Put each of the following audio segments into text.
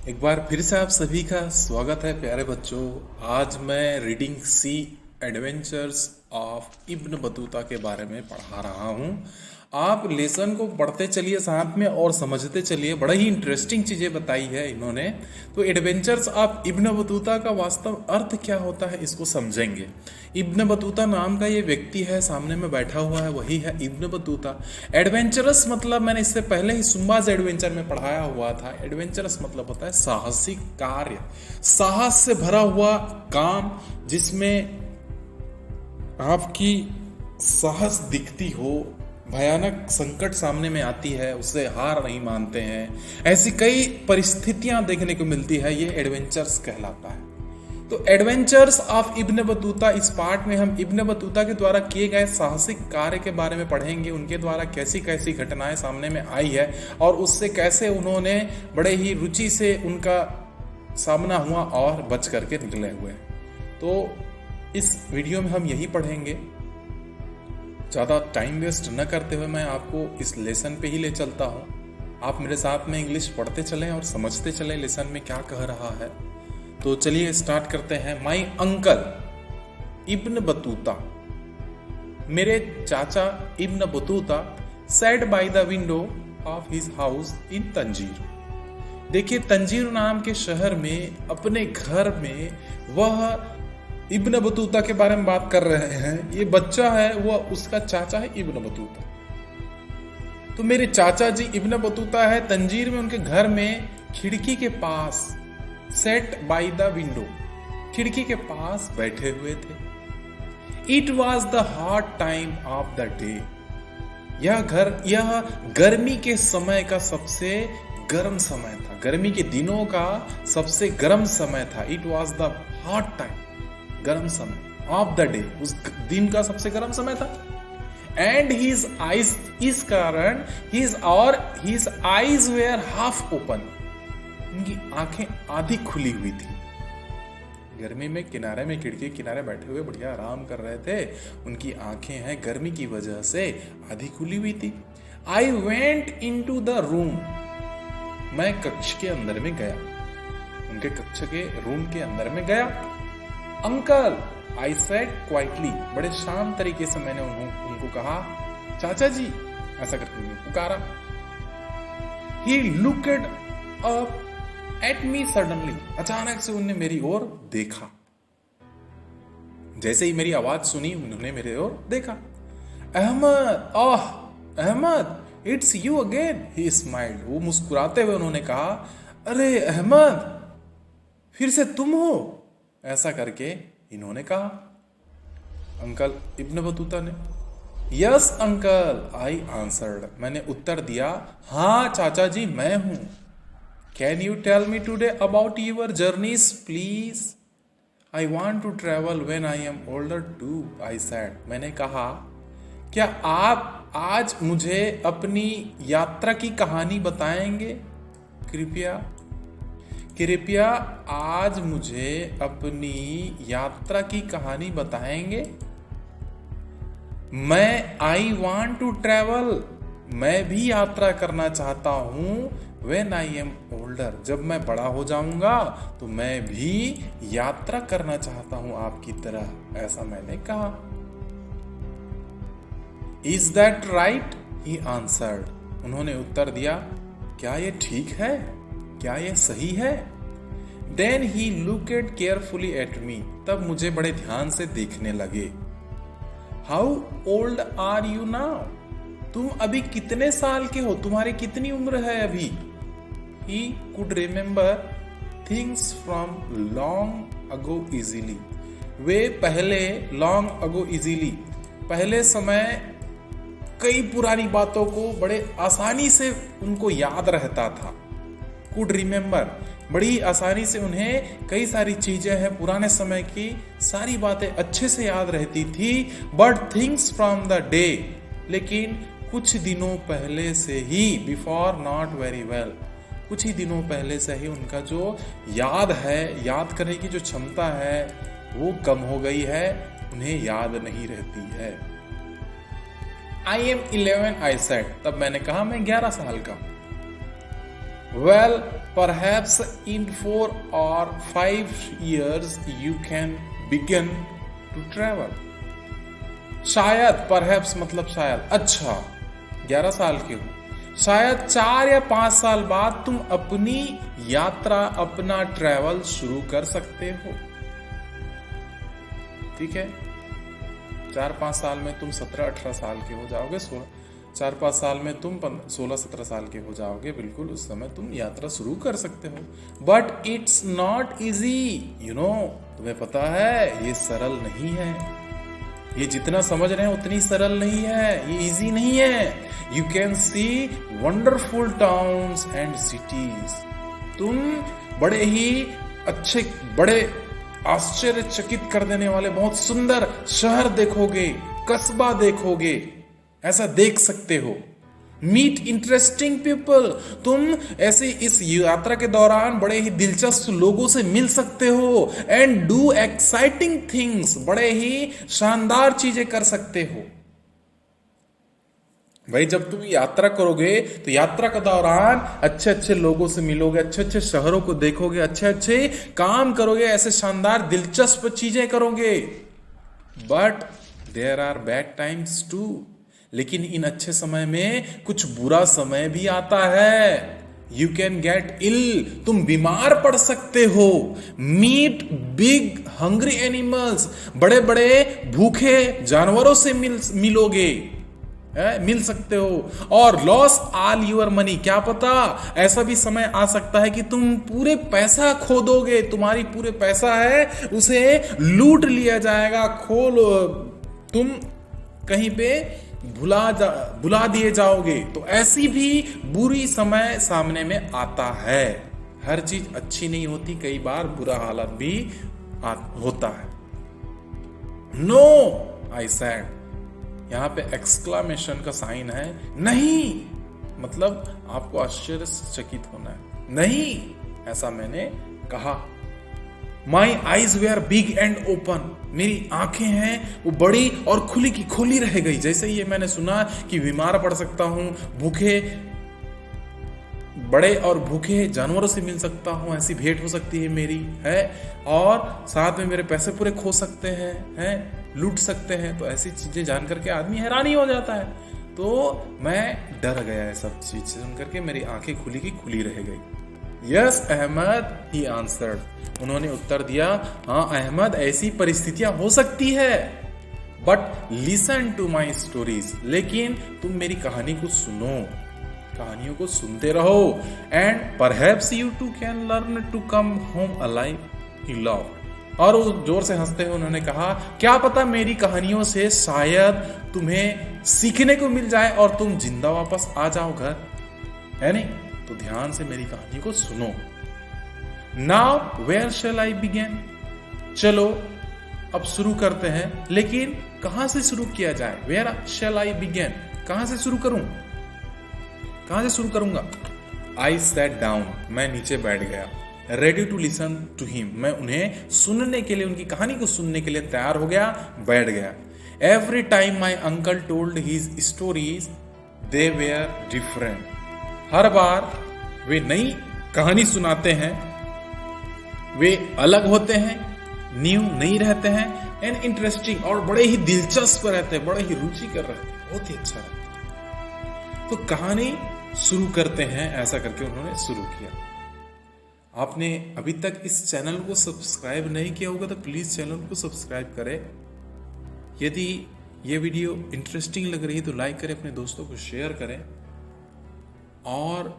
एक बार फिर से आप सभी का स्वागत है प्यारे बच्चों। आज मैं reading sea adventures of Ibn Battuta के बारे में पढ़ा रहा हूँ। आप लेसन को पढ़ते चलिए साथ में और समझते चलिए। बड़ा ही इंटरेस्टिंग चीज़ें बताई है इन्होंने। तो एडवेंचर्स ऑफ इब्न बतूता का वास्तव अर्थ क्या होता है इसको समझेंगे। इब्न बतूता नाम का ये व्यक्ति है, सामने में बैठा हुआ है, वही है इब्न बतूता। एडवेंचरस मतलब मैंने इससे पहले ही सुम्बाज एडवेंचर में पढ़ाया हुआ था। एडवेंचरस मतलब होता है साहसिक कार्य, साहस से भरा हुआ काम जिसमें आपकी साहस दिखती हो, भयानक संकट सामने में आती है, उससे हार नहीं मानते हैं। ऐसी कई परिस्थितियां देखने को मिलती है, ये एडवेंचर्स कहलाता है। तो एडवेंचर्स ऑफ इब्न बतूता, इस पार्ट में हम इब्न बतूता के द्वारा किए गए साहसिक कार्य के बारे में पढ़ेंगे। उनके द्वारा कैसी कैसी घटनाएं सामने में आई है और उससे कैसे उन्होंने बड़े ही रुचि से उनका सामना हुआ और बच करके निकले हुए। तो इस वीडियो में हम यही पढ़ेंगे। ज़्यादा टाइम वेस्ट न करते हुए मैं आपको इस लेसन पे ही ले चलता हूँ। आप मेरे साथ में इंग्लिश पढ़ते चलें और समझते चलें लेसन में क्या कह रहा है। तो चलिए स्टार्ट करते हैं। माई अंकल इब्न बतूता, मेरे चाचा Ibn Battuta sat by the window of his house in Tangier. देखिए, तंजीर नाम के शहर में अपने घर में वह इब्न बतूता के बारे में बात कर रहे हैं। ये बच्चा है, वह उसका चाचा है इब्न बतूता। तो मेरे चाचा जी इब्न बतूता है, तंजीर में उनके घर में खिड़की के पास, सेट बाय द विंडो, खिड़की के पास बैठे हुए थे। It was the hot time of the day. यह गर्मी के समय का सबसे गर्म समय था, गर्मी के दिनों का सबसे गर्म समय था। It was the hot time, गर्म समय ऑफ द डे, उस दिन का सबसे गर्म समय था। एंड हिज आईज, इस कारण his eyes were half open, उनकी आंखें आधी खुली हुई थी। गर्मी में किनारे में, खिड़की किनारे बैठे हुए बढ़िया आराम कर रहे थे। उनकी आंखें हैं गर्मी की वजह से आधी खुली हुई थी। I went into the room, मैं कक्ष के अंदर में गया, उनके कक्ष के रूम के अंदर में गया। अंकल, आई सेड क्वाइटली, बड़े शांत तरीके से मैंने उनको कहा, चाचा जी, ऐसा करके पुकारा। He looked up at me suddenly, अचानक से उन्होंने मेरी ओर देखा। जैसे ही मेरी आवाज सुनी उन्होंने मेरे ओर देखा। Ahmad, oh Ahmad, it's you again, he smiled. वो मुस्कुराते हुए उन्होंने कहा, अरे अहमद, फिर से तुम हो, ऐसा करके इन्होंने कहा। अंकल इब्न बतूता ने, यस अंकल, आई आंसर्ड, मैंने उत्तर दिया, हाँ चाचा जी मैं हूं। Can you tell me today about your journeys please, I want to travel when I am older too, I said, मैंने कहा, क्या आप आज मुझे अपनी यात्रा की कहानी बताएंगे? कृपया आज मुझे अपनी यात्रा की कहानी बताएंगे। मैं आई वॉन्ट टू ट्रेवल, मैं भी यात्रा करना चाहता हूं। व्हेन आई एम ओल्डर, जब मैं बड़ा हो जाऊंगा तो मैं भी यात्रा करना चाहता हूं आपकी तरह, ऐसा मैंने कहा। Is that right, he answered, उन्होंने उत्तर दिया, क्या ये ठीक है, क्या ये सही है? Then he looked carefully at me, तब मुझे बड़े ध्यान से देखने लगे। How old are you now, तुम अभी कितने साल के हो, तुम्हारी कितनी उम्र है अभी? He could remember things from long ago easily, वे पहले लॉन्ग अगो इजीली, पहले समय कई पुरानी बातों को बड़े आसानी से उनको याद रहता था। कुड रिमेंबर, बड़ी आसानी से उन्हें कई सारी चीजें हैं पुराने समय की, सारी बातें अच्छे से याद रहती थी। But things from the day, लेकिन कुछ दिनों पहले से ही, बिफोर नॉट वेरी वेल, कुछ ही दिनों पहले से ही उनका जो याद है, याद करने की जो क्षमता है वो कम हो गई है, उन्हें याद नहीं रहती है। आई एम 11, आई सेड, तब मैंने कहा मैं 11 साल का हूं। Well, perhaps in 4 or 5 years you can begin to travel. शायद, perhaps मतलब शायद, अच्छा 11 साल के हो, शायद 4 या 5 साल बाद तुम अपनी यात्रा, अपना ट्रैवल शुरू कर सकते हो। ठीक है, 4-5 साल में तुम 17-18 साल के हो जाओगे, 4-5 साल में तुम 16-17 साल के हो जाओगे, बिल्कुल उस समय तुम यात्रा शुरू कर सकते हो। But it's not easy, you know, तुम्हें पता है ये सरल नहीं है, ये जितना समझ रहे हैं उतनी सरल नहीं है, ये इजी नहीं है। You can see wonderful towns and cities, तुम बड़े ही अच्छे, बड़े आश्चर्यचकित कर देने वाले बहुत सुंदर शहर देखोगे, कस्बा देखोगे, ऐसा देख सकते हो। मीट इंटरेस्टिंग पीपल, तुम ऐसे इस यात्रा के दौरान बड़े ही दिलचस्प लोगों से मिल सकते हो। एंड डू एक्साइटिंग थिंग्स, बड़े ही शानदार चीजें कर सकते हो। भाई जब तुम यात्रा करोगे तो यात्रा के दौरान अच्छे अच्छे लोगों से मिलोगे, अच्छे अच्छे शहरों को देखोगे, अच्छे अच्छे काम करोगे, ऐसे शानदार दिलचस्प चीजें करोगे। But there are bad times too, लेकिन इन अच्छे समय में कुछ बुरा समय भी आता है। यू कैन गेट इल, तुम बीमार पड़ सकते हो। मीट बिग हंग्री एनिमल्स, बड़े बड़े भूखे जानवरों से मिलोगे, मिल सकते हो। और लॉस ऑल योर मनी, क्या पता ऐसा भी समय आ सकता है कि तुम पूरे पैसा खो दोगे, तुम्हारी पूरे पैसा है उसे लूट लिया जाएगा, तुम कहीं पे भुला दिए जाओगे। तो ऐसी भी बुरी समय सामने में आता है। हर चीज अच्छी नहीं होती, कई बार बुरा हालत भी होता है। नो आई सेड, यहां पे एक्सक्लामेशन का साइन है, नहीं, मतलब आपको आश्चर्यचकित होना है, नहीं, ऐसा मैंने कहा। My eyes were big and open, मेरी आंखें हैं वो बड़ी और खुली की खोली रह गई। जैसे ही मैंने सुना कि बीमार पड़ सकता हूं, भूखे, बड़े और भूखे जानवरों से मिल सकता हूं, ऐसी भेंट हो सकती है मेरी, है, और साथ में मेरे पैसे पूरे खो सकते हैं, लूट सकते हैं, तो ऐसी चीजें जान करके आदमी हैरानी हो जाता है। तो मैं डर गया है, सब चीज सुन करके मेरी आंखें खुली की खुली रह गई। यस अहमद, ही आंसर्ड, उन्होंने उत्तर दिया, हाँ अहमद, ऐसी परिस्थितियां हो सकती है। But listen to my stories, लेकिन तुम मेरी कहानी को सुनो, कहानियों को सुनते रहो। And perhaps you too can learn to come home alive, he love, और वो जोर से हंसते हुए उन्होंने कहा, क्या पता मेरी कहानियों से शायद तुम्हें सीखने को मिल जाए और तुम जिंदा वापस आ जाओ घर, है नहीं? तो ध्यान से मेरी कहानी को सुनो। Now where shall I begin, चलो अब शुरू करते हैं, लेकिन कहां से शुरू किया जाए? वेयर शैल आई बिगिन, कहां से शुरू करूं, कहां से शुरू करूंगा? आई सैट डाउन, मैं नीचे बैठ गया। Ready to listen to him, मैं उन्हें सुनने के लिए, उनकी कहानी को सुनने के लिए तैयार हो गया, बैठ गया। Every time my uncle told his stories they were different, हर बार वे नई कहानी सुनाते हैं, वे अलग होते हैं, न्यू नहीं रहते हैं, एंड इंटरेस्टिंग, और बड़े ही दिलचस्प रहते हैं, बड़े ही रुचिकर रहते हैं, बहुत ही अच्छा रहता है। तो कहानी शुरू करते हैं, ऐसा करके उन्होंने शुरू किया। आपने अभी तक इस चैनल को सब्सक्राइब नहीं किया होगा तो प्लीज चैनल को सब्सक्राइब करें। यदि ये वीडियो इंटरेस्टिंग लग रही है तो लाइक करें, अपने दोस्तों को शेयर करें, और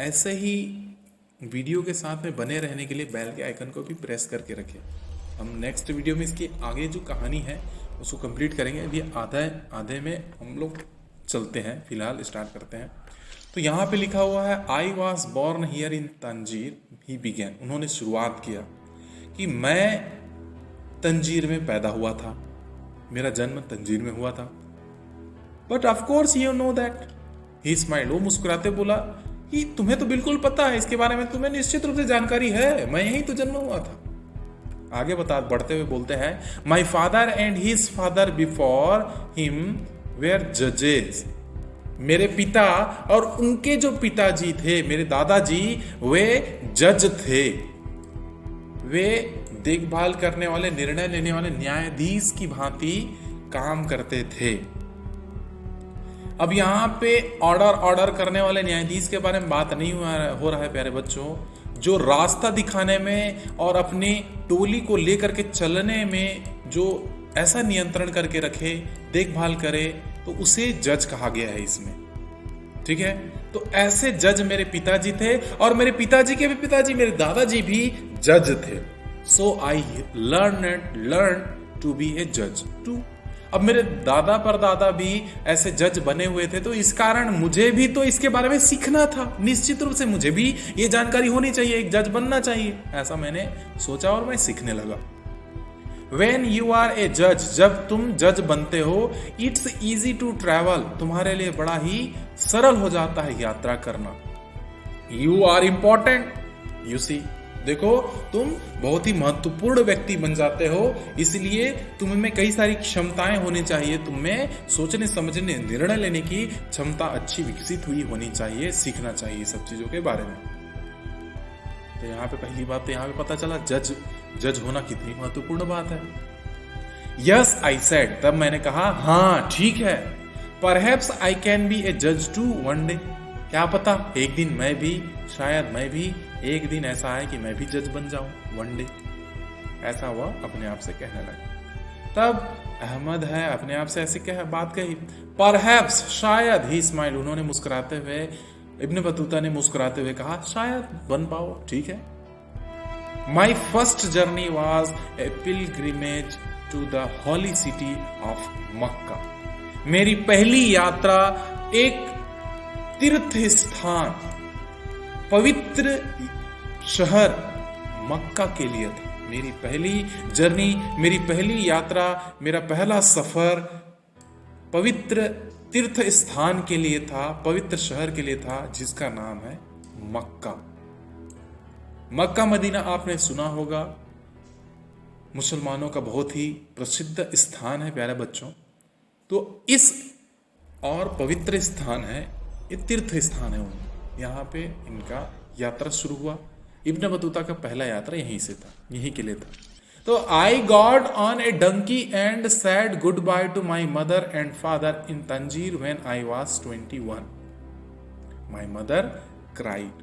ऐसे ही वीडियो के साथ में बने रहने के लिए बेल के आइकन को भी प्रेस करके रखें। हम नेक्स्ट वीडियो में इसकी आगे जो कहानी है उसको कंप्लीट करेंगे। अभी आधे में हम लोग चलते हैं, फिलहाल स्टार्ट करते हैं। तो यहाँ पे लिखा हुआ है, I was born here in Tanzeer, he begin, उन्होंने शुरुआत किया कि मैं तंजीर में पैदा हुआ था, मेरा जन्म तंजीर में हुआ था। But of course you know that, he smiled, वो मुस्कुराते बोला कि तुम्हें तो बिल्कुल पता है इसके बारे में, तुम्हें निश्चित रूप से जानकारी है, मैं यहीं तो जन्म हुआ था। आगे बढ़ते हुए बोलते हैं, my father and his father before him were जजेस, मेरे पिता और उनके जो पिताजी थे, मेरे दादाजी, वे जज थे। वे देखभाल करने वाले, निर्णय लेने वाले न्यायाधीश की भांति काम करते थे। अब यहाँ पे ऑर्डर करने वाले न्यायाधीश के बारे में बात नहीं हो रहा है प्यारे बच्चों। जो रास्ता दिखाने में और अपनी टोली को लेकर के चलने में जो ऐसा नियंत्रण करके रखे, देखभाल करे, तो उसे जज कहा गया है इसमें। ठीक है, तो ऐसे जज मेरे पिताजी थे और मेरे पिताजी के भी पिताजी, मेरे दादाजी भी जज थे। सो आई लर्न टू बी ए जज टू। अब मेरे दादा परदादा भी ऐसे जज बने हुए थे, तो इस कारण मुझे भी तो इसके बारे में सीखना था। निश्चित रूप से मुझे भी ये जानकारी होनी चाहिए, एक जज बनना चाहिए, ऐसा मैंने सोचा और मैं सीखने लगा। When you are a judge, जब तुम जज बनते हो, इट्स easy to travel, तुम्हारे लिए बड़ा ही सरल हो जाता है यात्रा करना। You are important, you see, देखो तुम बहुत ही महत्वपूर्ण व्यक्ति बन जाते हो, इसलिए तुम में कई सारी क्षमताएं होनी चाहिए। तुम में सोचने समझने निर्णय लेने की क्षमता अच्छी विकसित हुई होनी चाहिए, सीखना चाहिए सब चीजों के बारे में। तो यहाँ पे पहली बात तो यहाँ पे पता चला जज होना कितनी महत्वपूर्ण बात है। यस आई सेड, तब मैंने कहा हाँ ठीक है। परहैप्स आई कैन बी ए जज टू वन डे, क्या पता एक दिन मैं भी, शायद मैं भी एक दिन ऐसा है कि मैं भी जज बन जाऊं वन डे। ऐसा हुआ, अपने आप से कहने लगा। तब अहमद है अपने आप से ऐसे बात कही, परहैप्स, शायद। ही स्माइल, उन्होंने मुस्कुराते हुए, इब्न बतूता ने मुस्कुराते हुए कहा शायद बन पाओ, ठीक है। My first journey was a pilgrimage to the holy city of Mecca. मेरी पहली यात्रा एक तीर्थ स्थान, पवित्र शहर मक्का के लिए था। मेरी पहली जर्नी, मेरी पहली यात्रा, मेरा पहला सफर पवित्र तीर्थ स्थान के लिए था, पवित्र शहर के लिए था, जिसका नाम है मक्का। मक्का मदीना आपने सुना होगा, मुसलमानों का बहुत ही प्रसिद्ध स्थान है प्यारे बच्चों। तो इस और पवित्र स्थान है, ये तीर्थ स्थान है। यहाँ पे इनका यात्रा शुरू हुआ। इब्न बतूता का पहला यात्रा यहीं से था, यहीं के लिए था। तो I got on a donkey and said goodbye to my mother and father in Tangier when I was 21। My mother cried.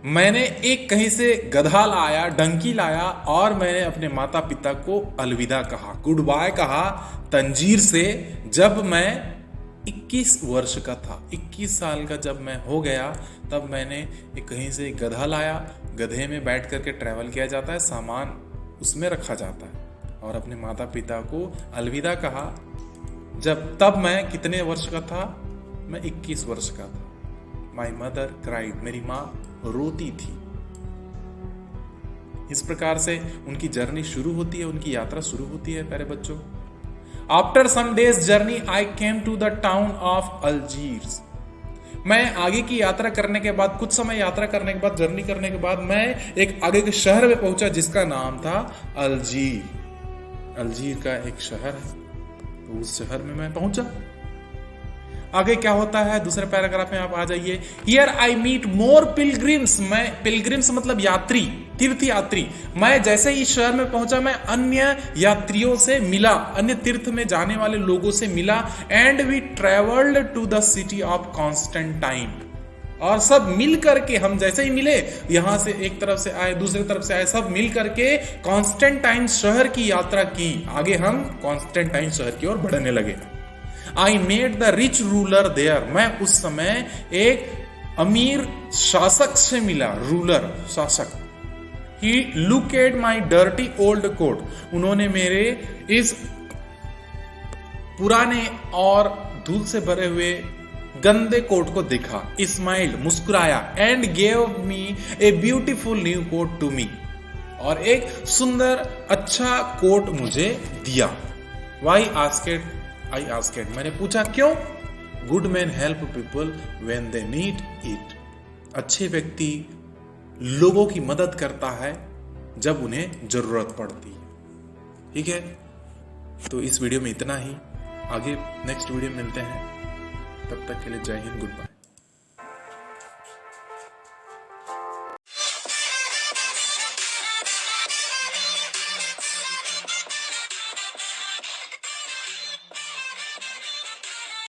मैंने एक कहीं से गधा लाया, डंकी लाया, और मैंने अपने माता पिता को अलविदा कहा, गुड बाय कहा तंजीर से, जब मैं 21 वर्ष का था। 21 साल का जब मैं हो गया, तब मैंने एक कहीं से गधा लाया। गधे में बैठ करके ट्रैवल किया जाता है, सामान उसमें रखा जाता है, और अपने माता पिता को अलविदा कहा। तब मैं कितने वर्ष का था? मैं 21 वर्ष का था। माई मदर क्राइड, मेरी माँ रोती थी। इस प्रकार से उनकी जर्नी शुरू होती है, उनकी यात्रा शुरू होती है प्यारे बच्चों। After some days journey I came to the town of Algiers. मैं आगे की यात्रा करने के बाद, कुछ समय यात्रा करने के बाद, जर्नी करने के बाद, मैं एक आगे के शहर में पहुंचा जिसका नाम था अल्जीर। अल्जीर का एक शहर है, तो उस शहर में मैं पहुंचा। आगे क्या होता है दूसरे पैराग्राफ में आप आ जाइए। Here I meet more pilgrims. मैं, पिलग्रिम्स मतलब यात्री, तीर्थ यात्री। मैं जैसे ही शहर में पहुंचा, मैं अन्य यात्रियों से मिला, अन्य तीर्थ में जाने वाले लोगों से मिला। And we travelled to the city of Constantine. और सब मिल करके, हम जैसे ही मिले, यहां से एक तरफ से आए, दूसरी तरफ से आए, सब मिल करके कॉन्स्टेंटाइन शहर की यात्रा की। आगे हम कॉन्स्टेंटाइन शहर की ओर बढ़ने लगे। I made the rich ruler there. मैं उस समय एक अमीर शासक से मिला, रूलर, शासक। He look at my dirty old coat. उन्होंने मेरे इस पुराने और धूल से भरे हुए गंदे कोट को देखा, स्माइल, मुस्कुराया, and gave me a beautiful new coat to me. और एक सुंदर अच्छा कोट मुझे दिया। वाई आस्केड, आई आस्केड, मैंने पूछा क्यों? Good man help people when they need it. अच्छे व्यक्ति लोगों की मदद करता है जब उन्हें जरूरत पड़ती है। ठीक है, तो इस वीडियो में इतना ही। आगे नेक्स्ट वीडियो में मिलते हैं। तब तक के लिए जय हिंद, गुड बाय।